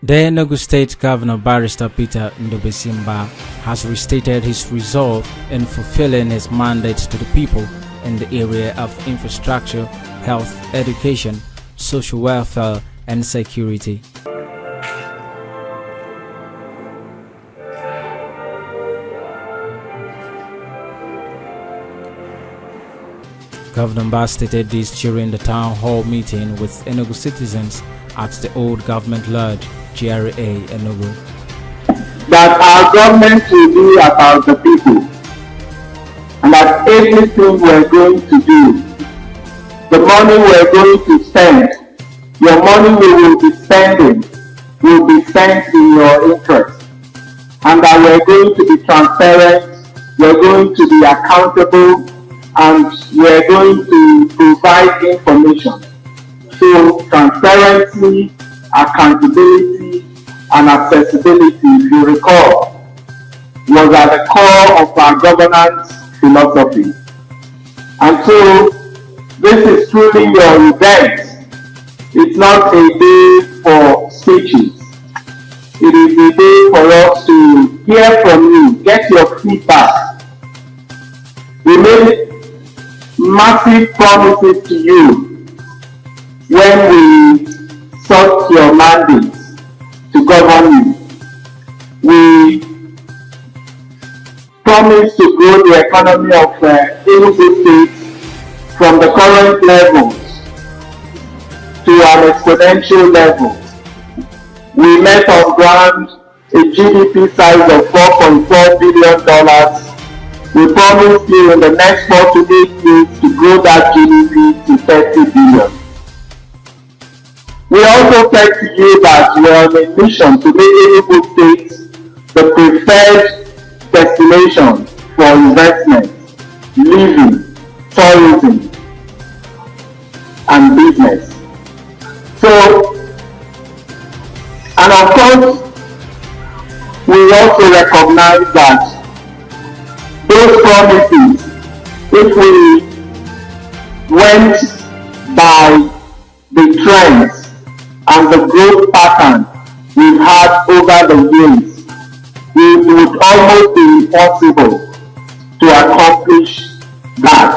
The Enugu State Governor Barrister Peter Mbah has restated his resolve in fulfilling his mandate to the people in the area of infrastructure, health, education, social welfare, and security. Governor Mbah stated this during the town hall meeting with Enugu citizens at the Old Government Lodge, GRA, Enugu. That our government will be about the people, and that everything we're going to do, the money we're going to spend, your money we will be spending, will be spent in your interest, and that we're going to be transparent, we're going to be accountable, and we're going to provide information. So transparency, accountability, and accessibility, if you recall, was at the core of our governance philosophy. And so this is truly your event. It's not a day for speeches. It is a day for us to hear from you, get your feedback. We made massive promises to you when we sought your mandate to govern you. We promised to grow the economy of Enugu State from the current levels to an exponential level. We met on ground a GDP size of $4.4 billion. We promised you in the next 4 to 8 years to grow that GDP to $30 billion. We also said to you that we are on a mission to make Enugu State the preferred destination for investment, living, tourism, and business. So, and of course, we also recognize that those promises, if we went by the trends and the growth pattern we've had over the years, it would almost be impossible to accomplish that.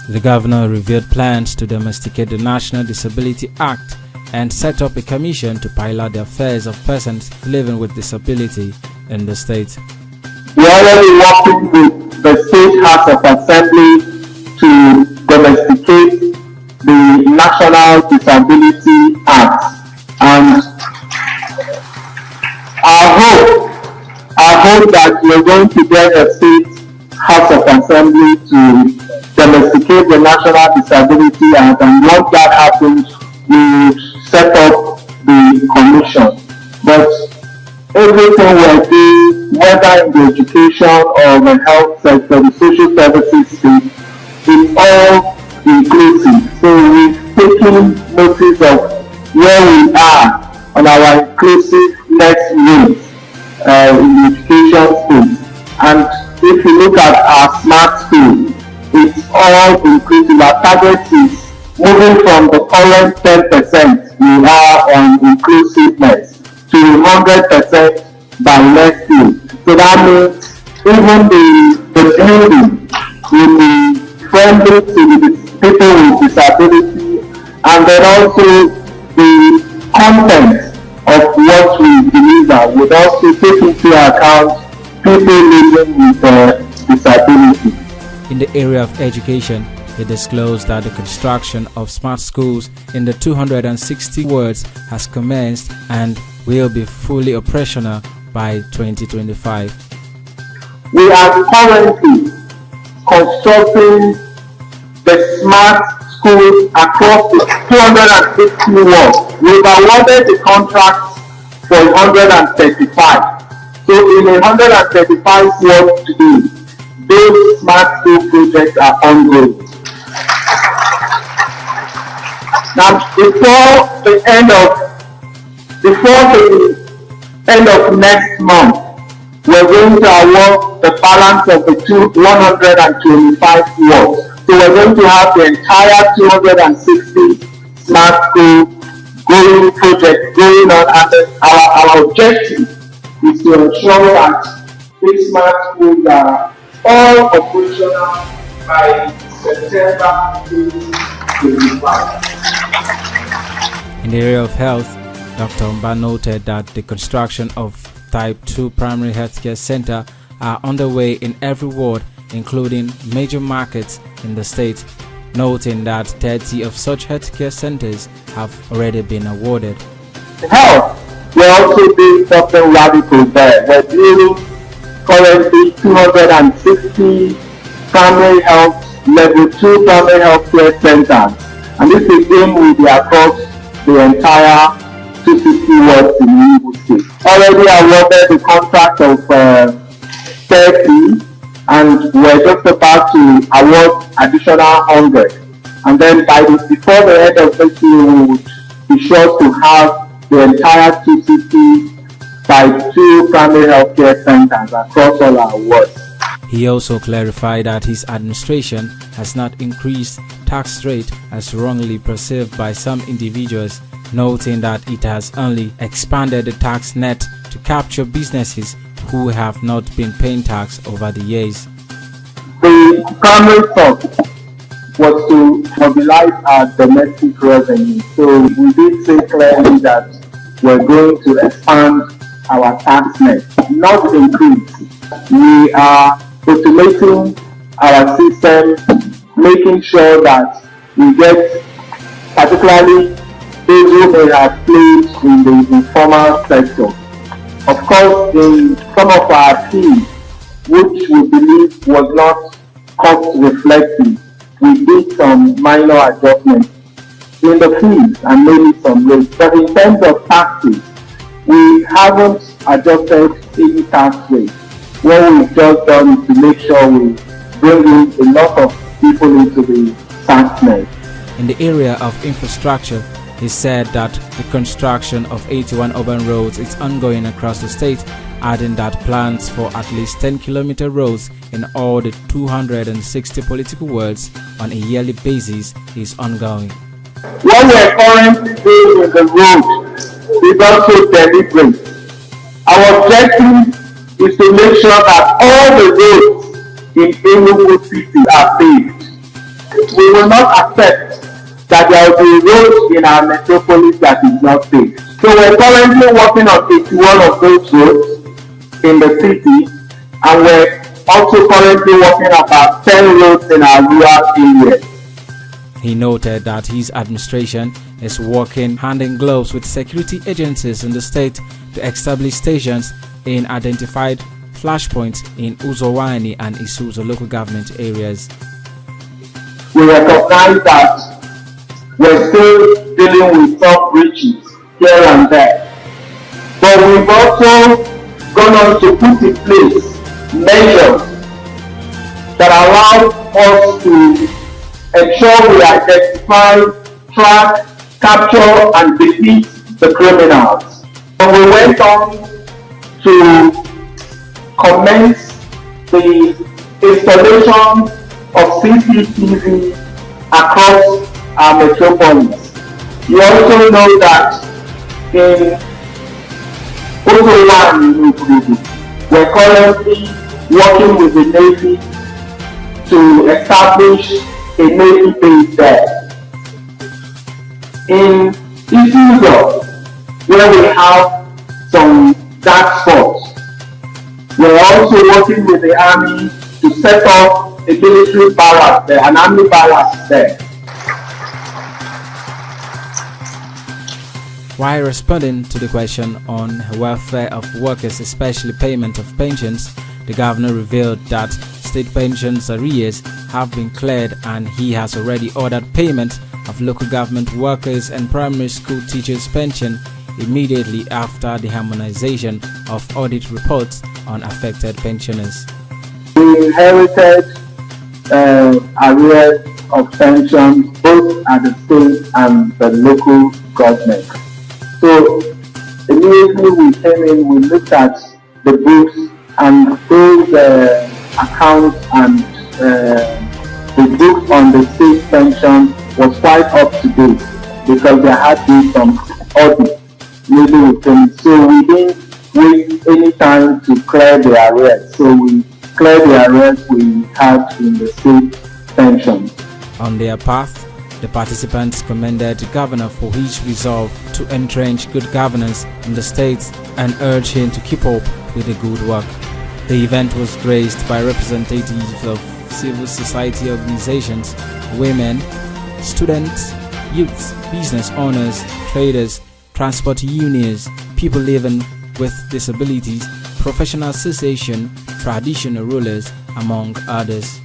The governor revealed plans to domesticate the National Disability Act and set up a commission to pilot the affairs of persons living with disability in the state. We are already working with the State House of Assembly to domesticate the National Disability Act, and I hope that you're going to get the State House of Assembly to domesticate the National Disability Act, and once that happens, we set up the commission. But everything we're doing, whether in the education or the health sector, the social services space, is all inclusive. So we've taken notice of where we are on our inclusive next moves in the education space. And if you look at our smart school, it's all inclusive. Our target is moving from the current 10% we are on inclusiveness to 100% by next year. So that means even the building will be friendly to the people with disability, and then also the content of what we deliver would also take into account people living with disability. In the area of education, he disclosed that the construction of smart schools in the 260 wards has commenced and will be fully operational by 2025. We are currently constructing the smart schools across the 260 wards. We've awarded the contract for 135. So in 135 wards today, those smart school projects are ongoing. Now, before the end of next month, we're going to award the balance of the 125 wards. So we're going to have the entire 260 smart school going projects going on, and our objective is to ensure that these smart schools are all operational by September 2025. In the area of health, Dr. Mbah noted that the construction of Type 2 primary healthcare center are underway in every ward, including major markets in the state, noting that 30 of such healthcare centers have already been awarded. Health, we're also doing something radical there. We're building currently 260 primary health, level 2 primary health care centers, and this again will be across the entire 260 wards in Enugu State. Already awarded the contract of 30, and we're just about to award additional 100. And then before the end of this year, we would be sure to have the entire 260 Type 2 primary healthcare centers across all our wards. He also clarified that his administration has not increased tax rate as wrongly perceived by some individuals, noting that it has only expanded the tax net to capture businesses who have not been paying tax over the years. The primary thought was to mobilize our domestic revenue. So we did say clearly that we're going to expand our tax net, not increase. We are automating our system, making sure that we get, particularly those who may have played in the informal sector. Of course, in some of our fees, which we believe was not cost reflective, we did some minor adjustments in the fees and maybe some rates. But in terms of taxes, we haven't adjusted any tax rate. What we've just done is to make sure we bring in a lot of people into the tax net. In the area of infrastructure, he said that the construction of 81 urban roads is ongoing across the state, adding that plans for at least 10-kilometer roads in all the 260 political wards on a yearly basis is ongoing. What we're currently doing with the road is also deliberate. Our objective is to make sure that all the roads in Enugu City are paved. We will not accept that there will be roads in our metropolis that is not paved. So we're currently working on 81 of those roads in the city, and we're also currently working about 10 roads in our rural areas. He noted that his administration is working hand in gloves with security agencies in the state to establish stations in identified flashpoints in Uzowani and Isuzu local government areas. We recognize that we're still dealing with some breaches here and there, but we've also gone on to put in place measures that allow us to ensure we identify, track, capture, and defeat the criminals. And we went on to commence the installation of CCTV across our metropolis. You also know that in Enugu, we're currently working with the Navy to establish a Navy base there. In Isuzu, where we have some dark spots, we're also working with the Army to set up a military barracks there, an army barracks there. While responding to the question on welfare of workers, especially payment of pensions, the governor revealed that state pensions arrears have been cleared and he has already ordered payment of local government workers and primary school teachers' pension immediately after the harmonization of audit reports on affected pensioners. We inherited arrears of pensions both at the state and the local government. So immediately we came in, we looked at the books, and those accounts and the books on the state pension was quite up to date because there had been some audit really we finished. So we didn't waste any time to clear the arrears. So we cleared the arrears we had in the state pension. On their path, the participants commended the governor for his resolve to entrench good governance in the state and urged him to keep up with the good work. The event was graced by representatives of civil society organizations, women, students, youth, business owners, traders, transport unions, people living with disabilities, professional association, traditional rulers, among others.